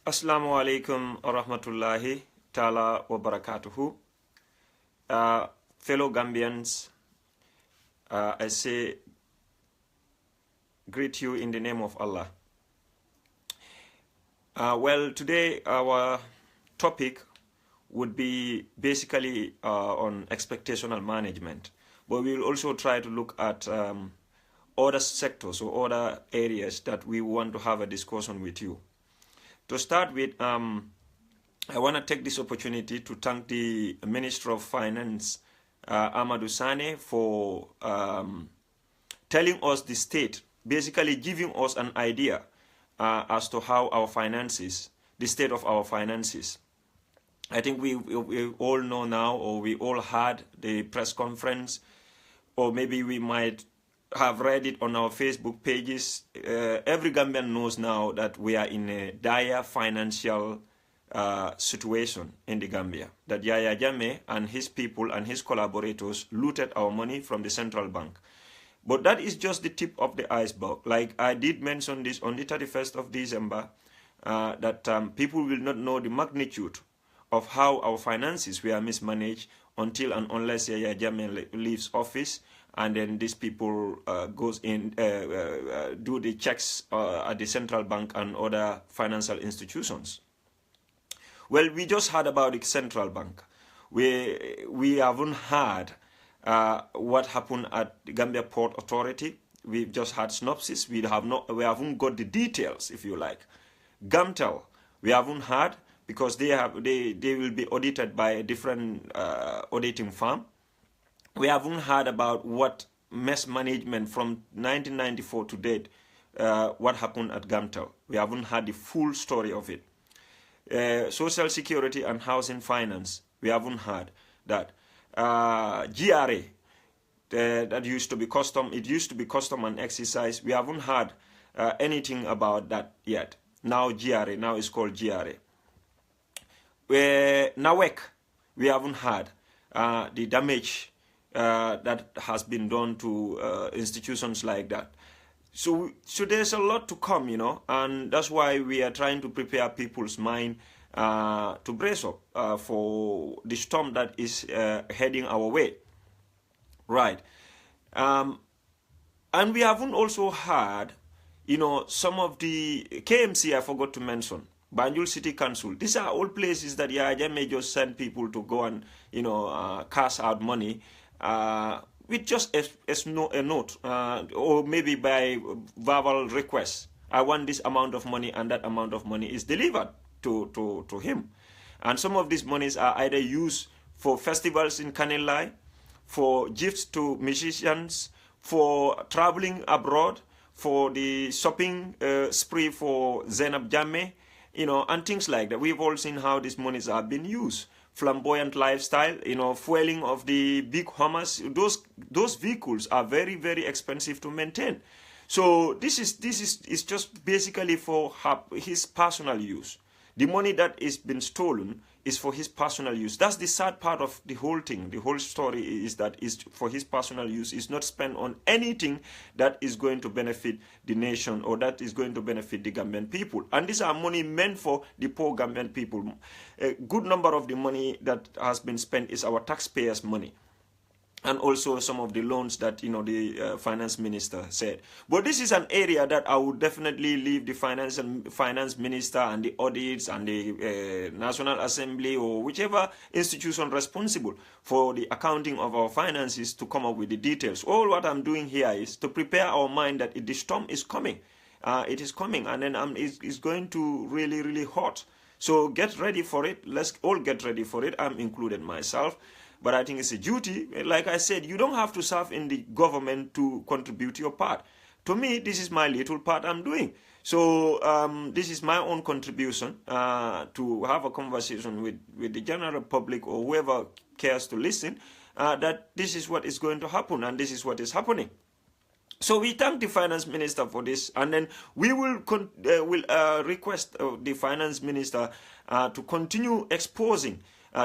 Assalamu alaikum wa rahmatullahi ta'ala wa barakatuhu. Fellow Gambians, I say, greet you in the name of Allah. Well, today our topic would be basically on expectational management, but we will also try to look at other sectors or other areas that we want to have a discussion with you. To start with, I want to take this opportunity to thank the Minister of Finance, Amadou Sane, for telling us the state, basically giving us an idea as to how our finances, the state of our finances. I think we all know now, or we all had the press conference, or maybe we might have read it on our Facebook pages. Every Gambian knows now that we are in a dire financial situation in the Gambia. That Yaya Jammeh and his people and his collaborators looted our money from the central bank. But that is just the tip of the iceberg. Like I did mention this on the 31st of December, that people will not know the magnitude of how our finances were mismanaged until and unless Yaya Jammeh leaves office, and then these people goes in, do the checks at the central bank and other financial institutions. Well, we just heard about the central bank. We haven't heard what happened at the Gambia Port Authority. We've just had synopsis. We haven't got the details, if you like. Gamtel, we haven't heard, because they will be audited by a different auditing firm. We haven't heard about what mismanagement from 1994 to date, what happened at Gamtel. We haven't had the full story of it. Social Security and Housing Finance, we haven't heard that. GRA, that used to be custom, it used to be custom and exercise. We haven't heard anything about that yet. Now GRA, now it's called GRA. NAWEC, we haven't heard the damage that has been done to institutions like that. So there's a lot to come, you know, and that's why we are trying to prepare people's mind to brace up for the storm that is heading our way. Right. And we haven't also heard, you know, some of the KMC I forgot to mention. Banjul City Council. These are all places that Yaya may just send people to go and, you know, cash out money with just a note, or maybe by verbal request. I want this amount of money, and that amount of money is delivered to him. And some of these monies are either used for festivals in Kanilai, for gifts to musicians, for traveling abroad, for the shopping spree for Zainab Jammeh, you know, and things like that. We've all seen how these monies are being used. Flamboyant lifestyle, you know, fueling of the big Hummers. Those vehicles are very, very expensive to maintain. So this is just basically for his personal use. The money that is been stolen is for his personal use. That's the sad part of the whole thing. The whole story is that it's for his personal use. It's not spent on anything that is going to benefit the nation or that is going to benefit the Gambian people. And these are money meant for the poor Gambian people. A good number of the money that has been spent is our taxpayers' money. And also some of the loans that, you know, the finance minister said. But this is an area that I would definitely leave the finance minister and the audits and the National Assembly or whichever institution responsible for the accounting of our finances to come up with the details. All what I'm doing here is to prepare our mind that the storm is coming. It is coming, and then it's going to really, really hot. So get ready for it. Let's all get ready for it. I'm included myself. But I think it's a duty. Like I said, you don't have to serve in the government to contribute your part. To me, this is my little part I'm doing. So this is my own contribution to have a conversation with the general public or whoever cares to listen, that this is what is going to happen and this is what is happening. So we thank the finance minister for this, and then we will request the finance minister to continue exposing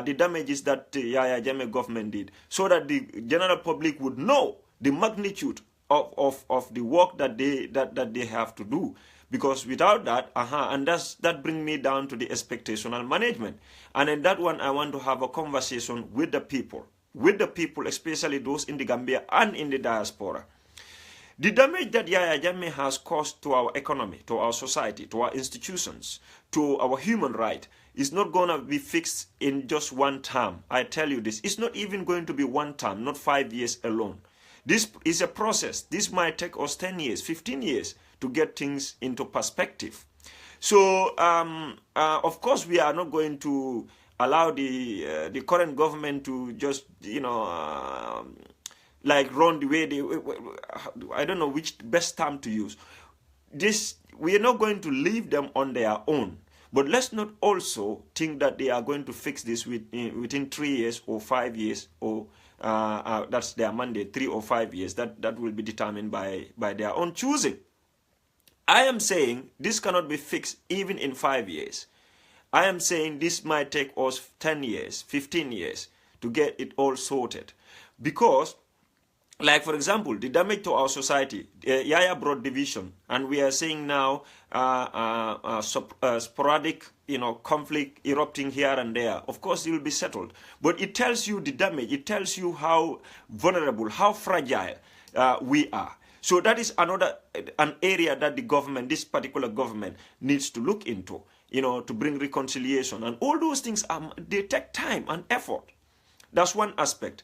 the damages that the Yaya Jammeh government did, so that the general public would know the magnitude of the work that they have to do. because without that, and that brings me down to the expectational management. And in that one, I want to have a conversation with the people, especially those in the Gambia and in the diaspora. The damage that Yaya Jammeh has caused to our economy, to our society, to our institutions, to our human right, is not going to be fixed in just one term. I tell you this. It's not even going to be one term, not 5 years alone. This is a process. This might take us 10 years, 15 years to get things into perspective. So, of course, we are not going to allow the current government to just, like run the way they, I don't know which best term to use. We are not going to leave them on their own. But let's not also think that they are going to fix this within 3 years or 5 years, or that's their mandate, 3 or 5 years. That will be determined by their own choosing. I am saying this cannot be fixed even in 5 years. I am saying this might take us 10 years, 15 years to get it all sorted. Because, like for example, the damage to our society, Yaya brought division, and we are seeing now sporadic, conflict erupting here and there. Of course, it will be settled, but it tells you the damage. It tells you how vulnerable, how fragile we are. So that is an area that the government, this particular government, needs to look into, to bring reconciliation, and all those things they take time and effort. That's one aspect.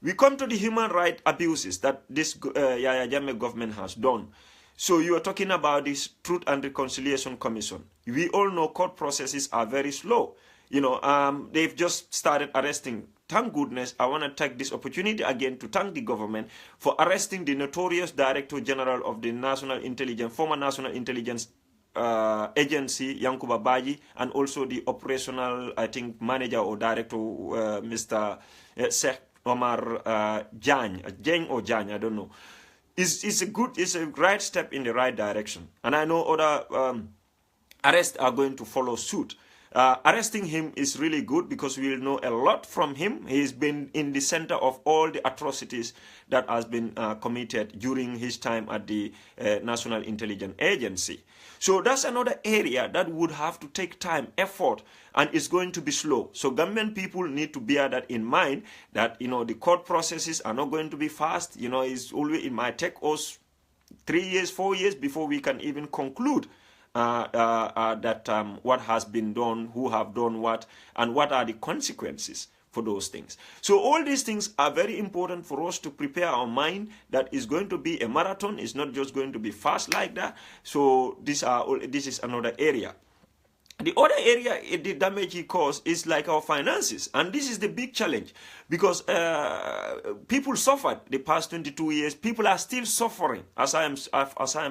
We come to the human rights abuses that this Yaya Jammeh government has done. So you are talking about this Truth and Reconciliation Commission. We all know court processes are very slow. They've just started arresting. Thank goodness, I want to take this opportunity again to thank the government for arresting the notorious Director General of the former National Intelligence Agency, Yankuba Baji, and also the operational, manager or director, Mr. Sheikh Omar Jang, I don't know. It's a right step in the right direction. And I know other arrests are going to follow suit. Arresting him is really good because we will know a lot from him. He's been in the center of all the atrocities that has been committed during his time at the National Intelligence Agency. So that's another area that would have to take time, effort, and it's going to be slow. So Gambian people need to bear that in mind, that, the court processes are not going to be fast. It might take us 3 years, 4 years before we can even conclude what has been done, who have done what, and what are the consequences for those things. So all these things are very important for us to prepare our mind that is going to be a marathon. It's not just going to be fast like that. So this is another area. The other area, the damage he caused, is like our finances. And this is the big challenge, because people suffered the past 22 years. People are still suffering as I am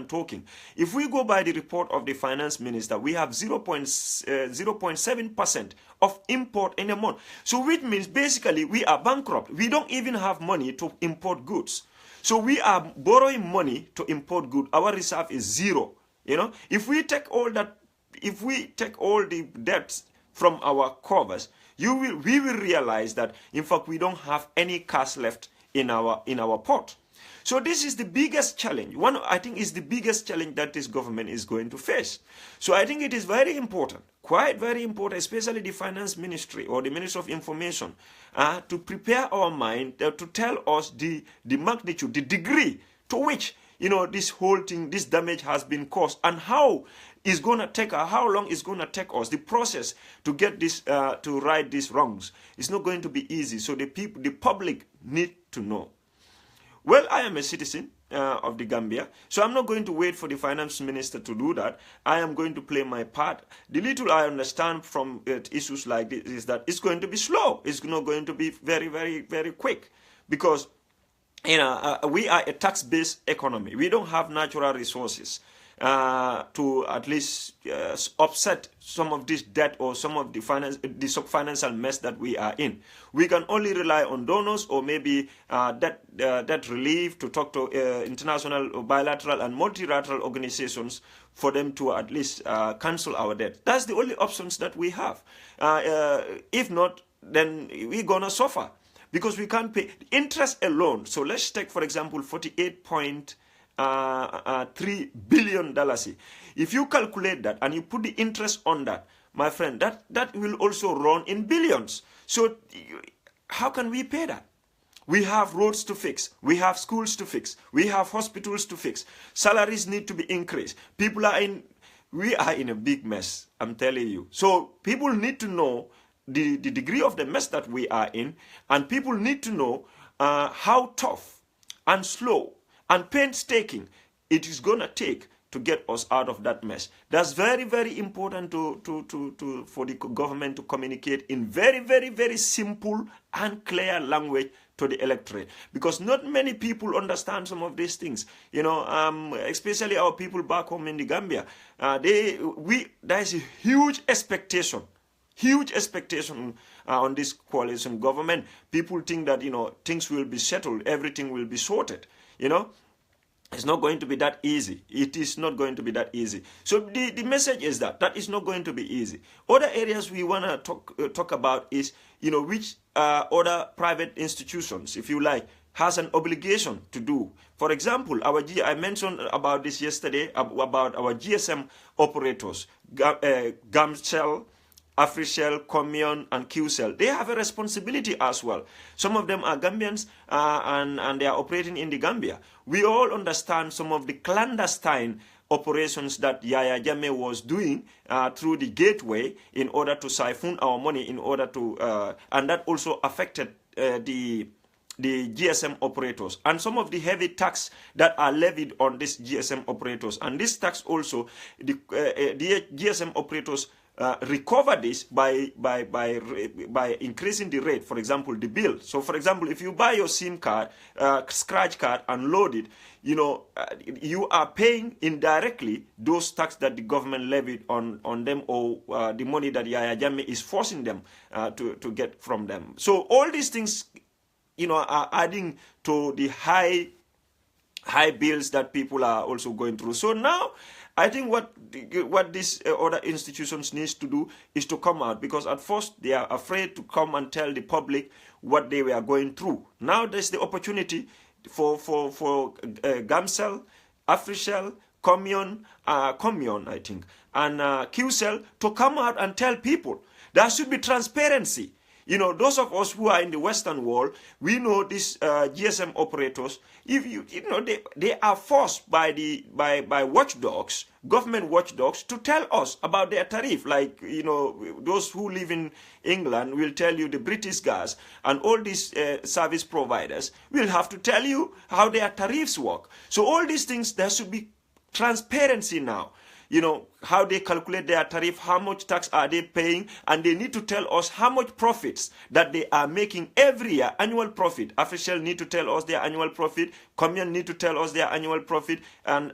talking. If we go by the report of the finance minister, we have 0.7% of import in a month. So which means basically we are bankrupt. We don't even have money to import goods. So we are borrowing money to import goods. Our reserve is zero. If we take all the debts from our covers, we will realize that in fact we don't have any cash left in our pot. So this is the biggest challenge. I think is the biggest challenge that this government is going to face. So I think it is very important, quite very important, especially the finance ministry or the Ministry of Information, to prepare our mind to tell us the magnitude, the degree to which this whole thing, this damage has been caused, and how long it's going to take us, the process to get this, to right these wrongs. It's not going to be easy. So the public need to know. Well, I am a citizen of the Gambia, so I'm not going to wait for the finance minister to do that. I am going to play my part. The little I understand from issues like this is that it's going to be slow. It's not going to be very, very, very quick, because we are a tax-based economy. We don't have natural resources to at least offset some of this debt or some of the financial mess that we are in. We can only rely on donors or maybe debt relief, to talk to international or bilateral and multilateral organizations for them to at least cancel our debt. That's the only options that we have. If not, then we're going to suffer, because we can't pay interest alone. So let's take, for example, 48.5 $3 billion. If you calculate that and you put the interest on that, my friend, that will also run in billions. So how can we pay that? We have roads to fix. We have schools to fix. We have hospitals to fix. Salaries need to be increased. We are in a big mess, I'm telling you. So people need to know the degree of the mess that we are in, and people need to know how tough and slow and painstaking it is going to take to get us out of that mess. That's very, very important for the government to communicate in very, very, very simple and clear language to the electorate, because not many people understand some of these things, especially our people back home in the Gambia. There's a huge expectation on this coalition government. People think that things will be settled, everything will be sorted. It's not going to be that easy. It is not going to be that easy. So the message is that is not going to be easy. Other areas we want to talk about is, which other private institutions, if you like, has an obligation to do. For example, I mentioned about this yesterday, about our GSM operators, Gamcell, Africell, Comion, and QCell. They have a responsibility as well. Some of them are Gambians and they are operating in the Gambia. We all understand some of the clandestine operations that Yaya Jammeh was doing through the gateway in order to siphon our money, and that also affected the GSM operators and some of the heavy tax that are levied on these GSM operators. And this tax also, the GSM operators recover this by increasing the rate. For example, the bill. So, for example, if you buy your SIM card, scratch card, and load it, you are paying indirectly those tax that the government levied on them, or the money that Yaya Jammeh is forcing them to get from them. So all these things, are adding to the high bills that people are also going through. So now, I think what these other institutions needs to do is to come out, because at first they are afraid to come and tell the public what they were going through. Now there's the opportunity for Gamcell, Africell, Comion, I think, and QCell to come out and tell people. There should be transparency. Those of us who are in the Western world, we know these GSM operators. If they are forced by watchdogs, government watchdogs, to tell us about their tariff. Like those who live in England will tell you the British gas, and all these service providers will have to tell you how their tariffs work. So all these things, there should be transparency now. How they calculate their tariff, how much tax are they paying, and they need to tell us how much profits that they are making every year, annual profit. Official need to tell us their annual profit, Commune need to tell us their annual profit, and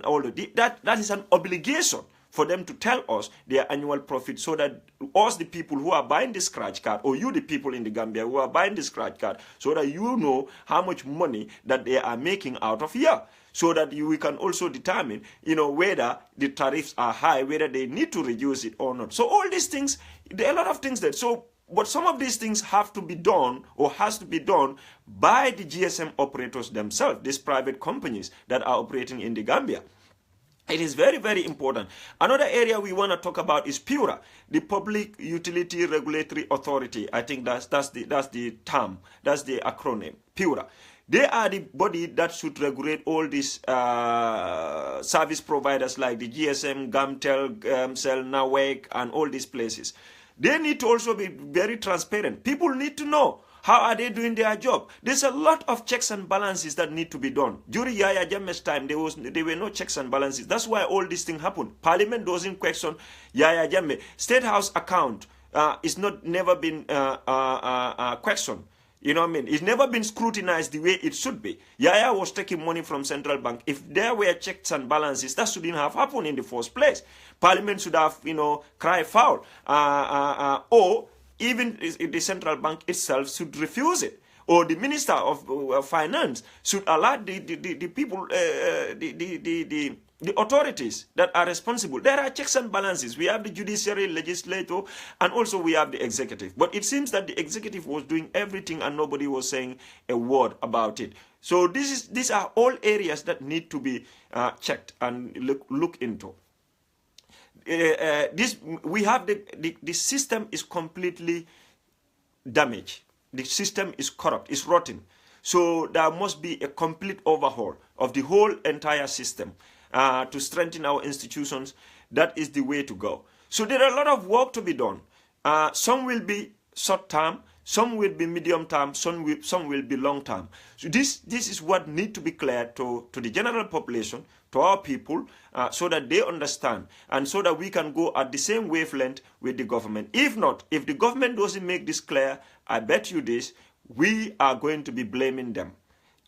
all of that is an obligation for them to tell us their annual profit, so that us, the people who are buying the scratch card, or you, the people in the Gambia who are buying the scratch card, so that you know how much money that they are making out of here. So that we can also determine, whether the tariffs are high, whether they need to reduce it or not. So all these things, there are a lot of things but some of these things have to be done, or has to be done by the GSM operators themselves, these private companies that are operating in the Gambia. It is very, very important. Another area we want to talk about is PURA, the Public Utility Regulatory Authority. I think that's the term, that's the acronym, PURA. They are the body that should regulate all these service providers like the GSM, Gamtel, Gamcell, Nawek, and all these places. They need to also be very transparent. People need to know how are they doing their job. There's a lot of checks and balances that need to be done. During Yaya Jammeh's time, there were no checks and balances. That's why all these things happen. Parliament doesn't question Yaya Jammeh. State House account is never been questioned. It's never been scrutinized the way it should be. Yaya was taking money from central bank. If there were checks and balances, that shouldn't have happened in the first place. Parliament should have, cry foul. Or even the central bank itself should refuse it. Or the Minister of Finance should allow the people, the authorities that are responsible. There are checks and balances. We have the judiciary, legislature, and also we have the executive. But it seems that the executive was doing everything and nobody was saying a word about it. So these are all areas that need to be checked and look into. We have the system is completely damaged. The system is corrupt, it's rotten. So there must be a complete overhaul of the whole entire system to strengthen our institutions. That is the way to go. So there are a lot of work to be done. Some will be short term, some will be medium term, some will be long term. So this is what needs to be cleared to the general population, to our people, so that they understand and so that we can go at the same wavelength with the government. If not, if the government doesn't make this clear, I bet you this, we are going to be blaming them.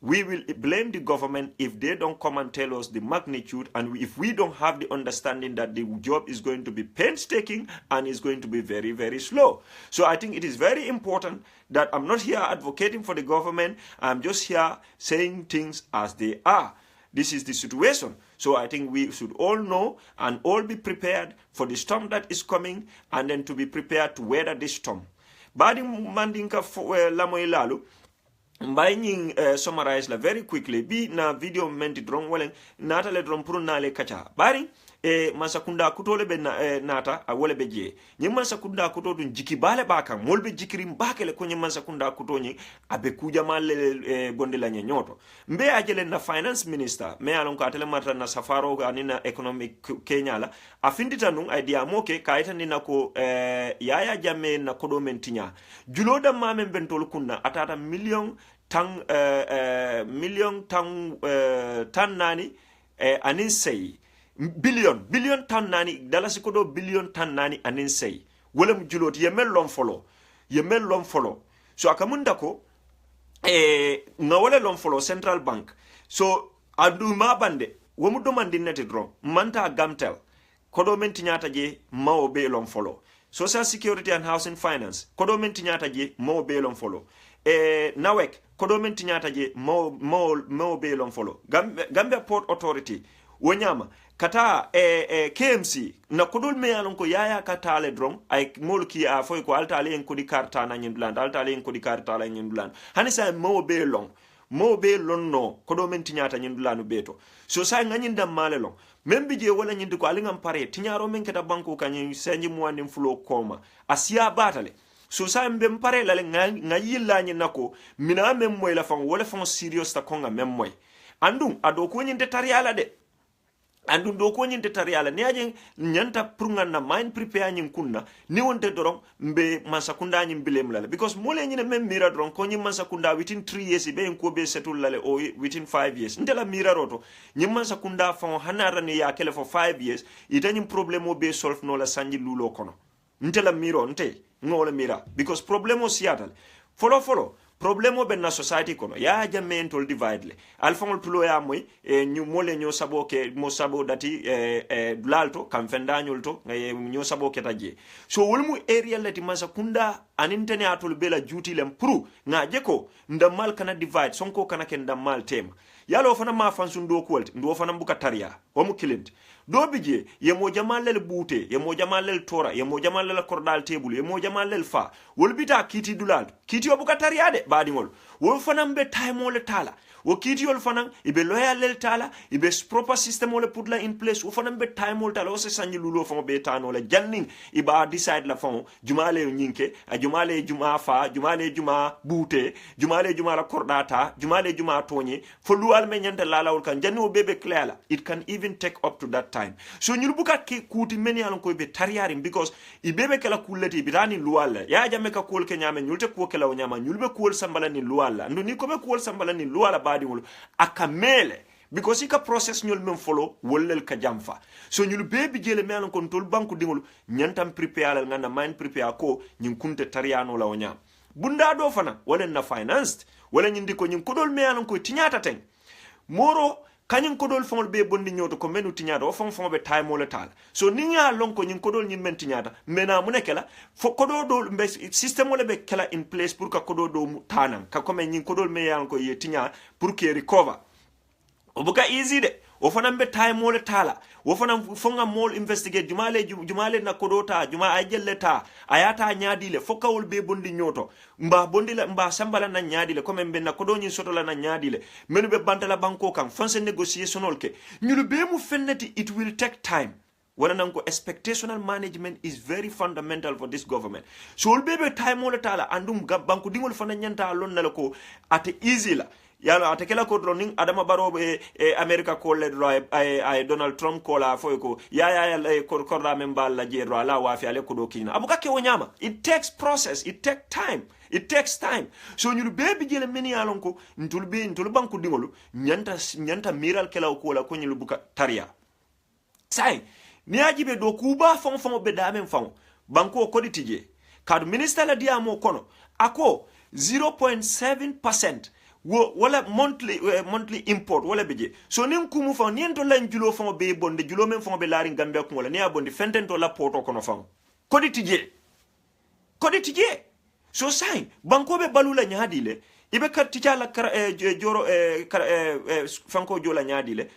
We will blame the government if they don't come and tell us the magnitude, and if we don't have the understanding that the job is going to be painstaking and is going to be very, very slow. So I think it is very important that I'm not here advocating for the government. I'm just here saying things as they are. This is the situation. So I think we should all know and all be prepared for the storm that is coming, and then to be prepared to weather this storm. Badi mandinka lamoy lalu mbay ñing summarize la very quickly bi na video menti drong wala nata le drong pour na le kacha bari masakunda kutole be nata a wala be je ñi masakunda kuto dun jiki bale baka molbe jikirim bakele ko ñi masakunda kuto ñi abe kuja mal bonde la ñoto mbe ajele na finance minister me alon ko atele marta na safaro anina economic Kenya la afindita nun idea moke kayita ni nako yaya jamme na kodo mentinya julo da mamen bentol kunna atata million tan tan nani anin say billion tan nani dalasi kodo billion tan nani anin say wala mu julot yemel lom follow so akamunda ko ngawale lom follow central bank so adu mabande womu domandi neti dron manta gamtel kodo menti nyata je mawo be lom follow social security and housing finance kodo menti nyata je mawo be lom follow nawek kodo menti nyata je mawo be lom follow Gambia Port Authority wonyama kata KMC na kodol me yalon ko yaya kata le dron ay molki a foy ko altale en ko di karta na nyindulan altale en ko di karta la nyindulan hani sa mo be long no kodo men tinyata nyindulanu beto so sa nganyinda male long membi je wala nyindi ko alingam pare tinyaro men keta banko kanyi senji muande mfulo koma asia batale so sa mbe mpare la ngayilla nyinako mina mem moy la fon wala fon serious ta konga mem moy andum ado ko nyinde tariala de andum do ko nyinte tariala ne ajen nyanta prunga na mind prepare nyin kunna ni wonte doron mbe masakunda nyin bilem lale because mole nyine mem mira doron ko nyin masakunda within 3 years be ko be settle lale o within 5 years ndela mira roto nyin masakunda fon hanara ne ya kele for 5 years ita nyin problemo be solve no la sanji lulo kono ntela miro nte ngola mira because problemo siatal follow problemo ben na society kono ya mental divide le alfongol tulo ya moy ñu mole ñoo sabo ke mo sabo dati dulalto kam fendanyol to ñoo sabo ke taje so wolmu area lati masakunda anintene atul bela juti lem pru nga jeko ndamal kana divide sonko kana ken ndamal tema yalo fana ma fansun do kolt ndo fana buka tariya o mu kilint do bije ye mo jamalel buute ye mo jamalel tora ye mo jamalel kordal table ye mo jamalel fa wol bita kiti dulal kiti o buka tariya de baadi ngol wol fana mbe time le tala wo kiti yol fana ibe loyal tala ibe proper system ole put la in place wo fana mbe time le tala o se sanji lulo fama be tano le janning iba decide la fama jumale nyinke a jumale juma fa jumale juma buute jumale juma la kordata jumale juma tonye fo luwal me nyanta lala wol kan janni o bebe clear it can even take up to that time so nyul buka ke kuti meni alon ko be tariyari because ibebe kala kullati bitani luwal ya jamme ka kol ke nyame nyulte ko kala o nyama nyulbe kol sambala ni luwal ndo ni ko be kol sambala ni luwal baadi wol akamele because ika process nyol men follow wollel ka jamfa so nyul bebi jele me alon kon tol banku dingol nyantam prepare ngana mind prepare ko nyin kunte tariyano la wonya bunda do fana wala na financed wala nyindi ko nyin kodol me alon ko tinyata ten moro kanyin kodol fongol be bondi nyoto ko menu tinyata o fong be time wala tal so ninya lon ko nyin kodol nyin men tinyata mena munekela fo kodo do be system wala be kala in place pour ka kodo do tanam ka ko men nyin kodol me yan ko ye tinya pour que recover obuka easy de o fana be time mole tala wo fana fonga mol investigate jumale na kodota juma ay jelleta ayata nyaadile fokawol be bondi nyoto mba bondi la mba sambala na nyaadile comme be na kodoni soto la na nyaadile menu be bantala banko kan fonse negotiationol ke nyulu be mu fenneti it will take time wala nanko expectational management is very fundamental for this government so will be time wala tala andum banko dingol fana nyanta lon nala ko ate easy la yalo atekela ko droning adama baro america ko le ay Donald Trump ko la foy ko ya ko korda memba la jero ala wa fi ale ko do kina abuka ke wonyama it takes process it takes time so nyulu bebi jele meni yalon ko ntul banko dingolu nyanta miral kela ko la ko nyulu buka taria sai ni ajibe do kuba fon be damen fon banko ko ditije kadu minister la diamo kono ako 0.7% wala monthly import wala beje so nin kumu fon ni to lan julo fon be bonde julo men fon be laari gambia ko wala ni abonde fenten to la poto kono fon ko ditije so sai banko be balula nyaadile ibe kartica la joro fanko jola nyaadile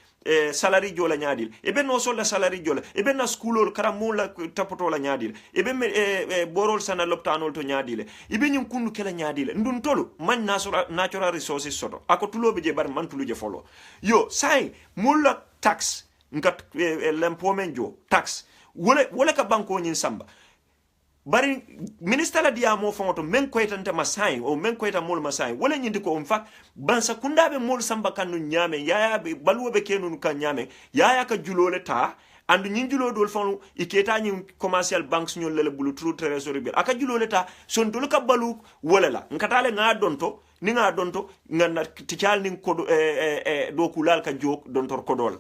salary jola nyaadil ebe no so la salary jola ebe na schoolol kara mo la tapoto la nyaadil ebe borol sana loptanol to nyaadile ebe nyum kundu kala nyaadile ndun tolu man natural resources soto ako tulobe je bar man tuluje folo yo sai mulla tax ngat l'empomen jo tax wala ka banko nyin samba bari minister la diamo fonto men koytante masay o men koyta mol masay wala nyindi ko en fact bansa kundabe mol samba kanu nyame yaya be balwobe kenunu kan nyame yaya ka julole ta andu nyin julo dol fonu iketa nyin commercial banks nyol lele bulu true treasury bill aka julole ta son dol ka balu wala la nkatale nga donto ni nga donto nga tical nin ko do kulal ka jok dontor kodol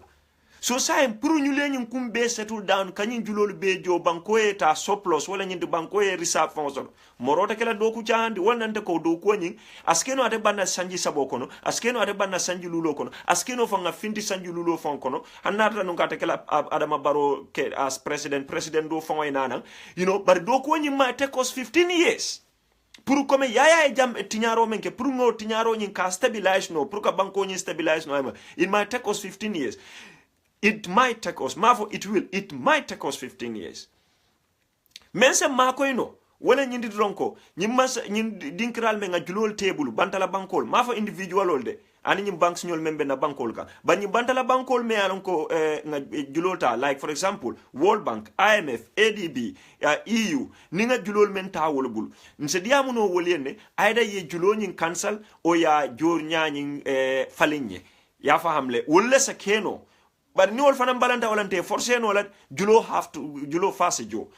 so say pour ñu leñu kumbe settle down kanyin julol be jo banko eta surplus wala ñindi banko e reserve fonds morota kala do ku jaandi wala nante ko do ko ñing askeno ate banna sanji sabo kono askeno ate banna sanji lulo kono askeno fa nga findi sanji lulo fon kono annata no ngata kala adama baro ke as president do fon e nana you know but do ko ñing ma take us 15 years pour comme yaya e jam tiñaro men ke pour ngo tiñaro ñing ka stabilize no pour ka banko ñing stabilize no it might take us 15 years. It might take us, it might take us 15 years. Mense mako ino, wala nyindi dronko, nyindi dinkral me nga julol table, bantala bankol, mafo individual olde, ani nyim banks nyol membe na bankol ka. Ba nyim bantala bankol me alonko nga julolta, like for example, World Bank, IMF, ADB, EU, ninga julol men ta wolbul. Nse diamuno wolienne, aida ye julol nyin cancel, o ya jor nyin falinye. Ya fahamle, wolle sa keno, but ni wol fanam balanta walante forcé no la julo fase jo.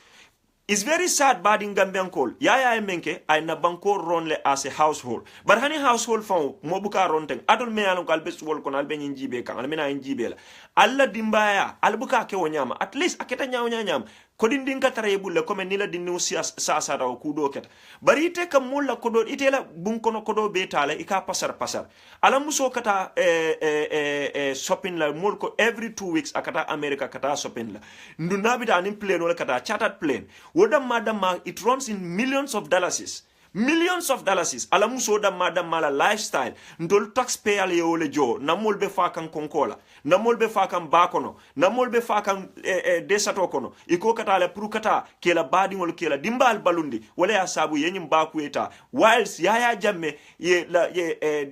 It's very sad bad in Gambian call. Yaya menke ay na banko ron le as a household. But hani household fon mo buka ron teng adol me alon kal bes wol kon albe njibe kan almena njibe la. Alla dimbaya albuka ke wonyama at least aketa nyama kodin dinka taraye bulle comme ni la dinnu sa raw kudo ket bari ite kam mulla kodo ite la bun kono kodo be tala ika pasar ala muso kata shopping la mul ko every 2 weeks akata America kata shopping la ndu nabi da nim plane wala kata chartered plane wodam madam it runs in millions of dollars ala muso da madam mala lifestyle ndol taxpayer le ole jo namol be fakan konkola namol be fakan bakono namol be fakan desato kono iko kata le pour kata kela badi ngol kela dimbal balundi wala ya sabu yenyim bakueta whilst yaya jamme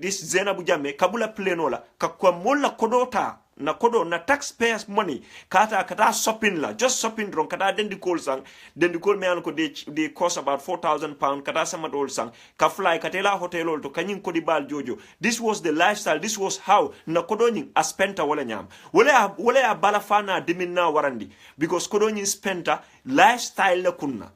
this zenabu jamme kabula plenola kakwa molla kodota na kodo na taxpayers money kata shopping la just shopping drone kata dendi call me an ko they cost about 4,000 pounds kata sama dol sang ka fly katela hotel to kanyin ko di bal jojo. This was the lifestyle, this was how na kodo nyin a spenta wala nyam wala bala fana diminna warandi because kodo nyin spenta lifestyle la kunna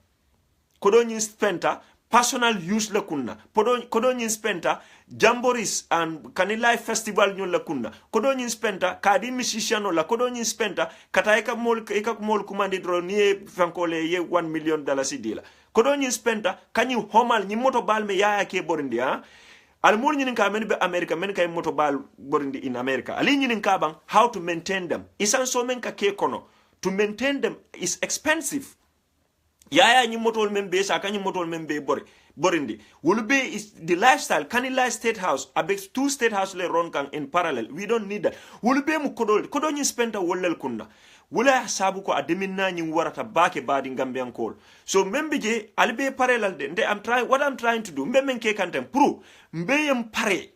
kodo nyin spenta personal use la kunna kodo nyin spenta jamboris and kanilai festival nyon la kunna kodo nyin spenta kadi musician la kodo nyin spenta kata eka mol kumandi dro ni fankole ye $1 million idila kodo nyin spenta kanyi homal nyi moto balme yaya ke borindi almul nyin ka men be America men kay moto bal borindi in America ali nyin ka bang how to maintain them isan so men ka ke kono to maintain them is expensive. yaya ñi motol membe sa kanyi motol membe borindi will be is the lifestyle kanila state house abex 2 state house le ron kan in parallel. We don't need that. Will be mu kodo ñi spenta wollel kunna wula sabu ko ademina ñi warata bake badi Gambian call. So membe je albe parallel de what I'm trying to do membe ke kantem pro mbeyem pare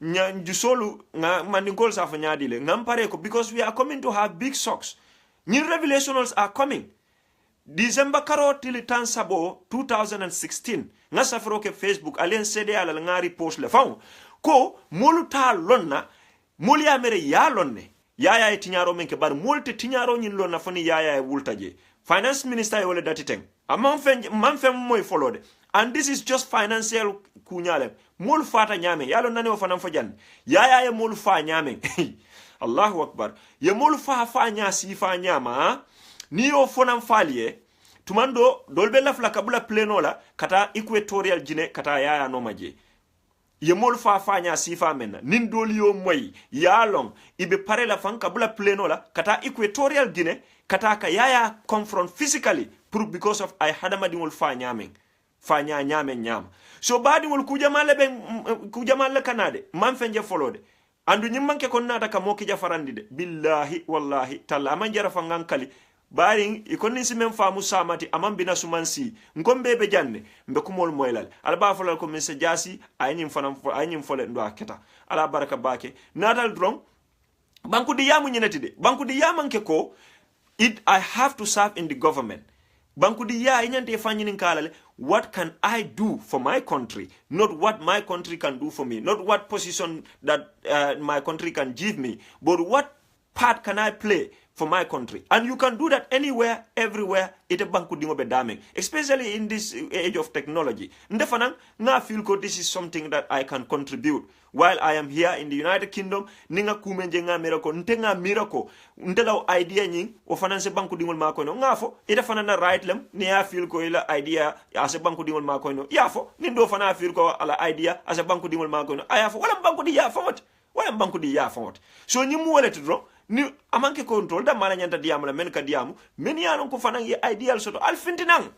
njusolu nga mandingol sa fa nyaadile ngam pare ko because we are coming to have big shocks. New revelations are coming. December karo tili tan sabo 2016 nga safro ke Facebook alen cede ala ngari post le faw ko molu ta lonna molu ya mere ya lonne yaya e tinyaro men ke bar molte tinyaro nyin lonna fani yaya e wultaje finance minister e wala dati teng amam fem moy folode, and this is just financial kunyale molu fata nyame yalo nane o fanam fajan yaya e molu fa nyame Allahu akbar ye molu fa nya si fa nyama ni yo fonam falie tumando dolbe lafla kabula plenola kata equatorial Guinea kata yaya no maje ye mol fa fanya sifa menna nin doli yo moy ya long ibe pare la fan kabula plenola kata equatorial Guinea kata ka yaya confront physically proof because of I hadama dingol fa nyamen nyam so badi wol kujamale kanade man fenje folode andu nyimmanke kon nata ka moki jafarandi de billahi wallahi talla man jara fangankali baring ikonni si men famu samati amam bina sumansi ngombe be janne mbe kumol moylal alba folal ko Mr. Jassey aynim fole ndo aketa ala baraka bake natal dron banku di yamu nyinati de banku di yamanke ko I have to serve in the government. Banku di ya inyante fanyinin kalale, what can I do for my country? Not what my country can do for me. Not what position that my country can give me. But what part can I play for my country? And you can do that anywhere, everywhere. Ite banku dingo be daming. Especially in this age of technology. Ndefanang, na feel ko this is something that I can contribute. While I am here in the United Kingdom, ninga kumenje nga miracle, ntenga miracle, ntela idea nying, ofananse banku dingol makoino, ngafo, ita fanana right lem, ni ya feel ko ila idea, ase banku dingol makoino, yafo, nindo fana feel ko ala idea, ase banku dingol makoino, ayafo, wala banku di yafo, wala banku di yafo. So nyimu wale tudro, ni amanke control, da mala nyanta diamu la menka diamu, meni yanon ko fanang ye ideal soto, alfintinang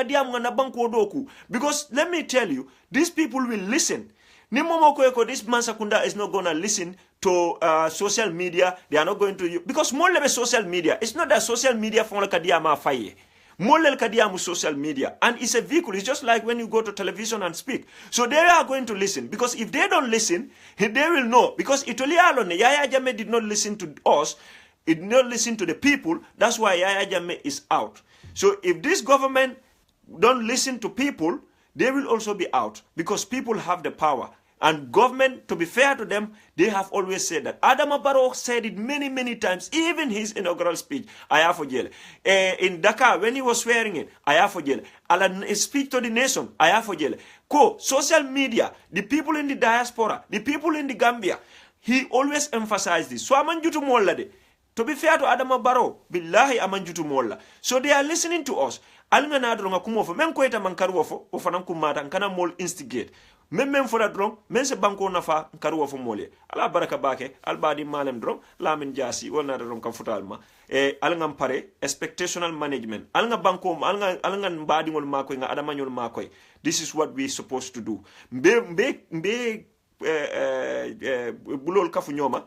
diamu na banku odoku, because let me tell you, these people will listen. Ni momo ko this man Sakunda is not gonna listen to social media. They are not going to because more lebe social media. It's not that social media for la kadia ma faye. More le kadia mu social media, and it's a vehicle. It's just like when you go to television and speak. So they are going to listen because if they don't listen, they will know. Because Italy alone, Yaya Jammeh did not listen to us. It did not listen to the people. That's why Yaya Jammeh is out. So if this government don't listen to people, they will also be out because people have the power. And government, to be fair to them, they have always said that. Adama Barrow said it many, many times, even his inaugural speech, I have for jail. In Dakar, when he was swearing in, I have for jail. A speech to the nation, I have for jail. Social media, the people in the diaspora, the people in the Gambia, he always emphasized this. So amanjutu molla de. To be fair to Adama Barrow, billahi amanjutu molla. So they are listening to us. Alnga na adronga kumofo men ko eta mankaru wofo o fanan kumata kana mol instigate men fora dron men se banko nafa karu wofo mole ala baraka bake albadi malem dron Lamin Jassey wona dron kam futalma e alngam pare expectational management alnga banko alnga mbadi ngol makoy nga adama nyol makoy. This is what we supposed to do mbe bulol kafu nyoma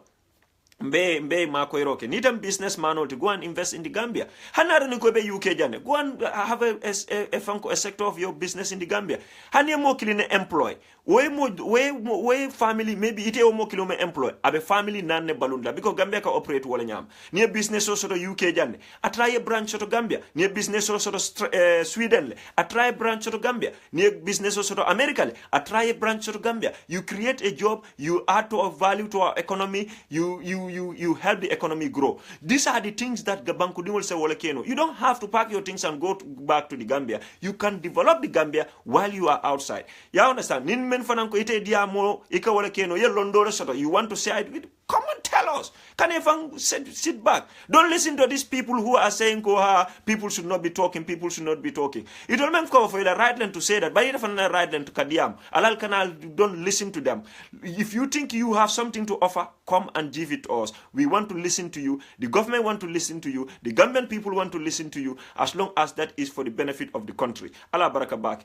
mbe makoy roke nitam businessman to go and invest in the Gambia. Hanara ni ko be UK jane go and have a sector of your business in the Gambia. Hani mo kiline employ we family maybe ite o mo kilome employ abe family nanne balunda because Gambia ka operate wala nyam ni business so UK jane a try a branch to Gambia ni business so Sweden a try a branch to Gambia ni business so America a try a branch to Gambia. You create a job, you add to a value to our economy, you help the economy grow. These are the things that Gabanku will say wala keno. You don't have to pack your things and go back to the Gambia. You can develop the Gambia while you are outside. You understand? Nin men fananko ite diamo ika wala keno ye londore soto. You want to say it, come and tell tell us. Can you sit back? Don't listen to these people who are saying, people should not be talking, people should not be talking. You don't make for the right land to say that, but you don't the right land to Kadiam. Alal Kanal, don't listen to them. If you think you have something to offer, come and give it to us. We want to listen to you. The government want to listen to you. The government people want to listen to you, as long as that is for the benefit of the country. Allah Barakabak.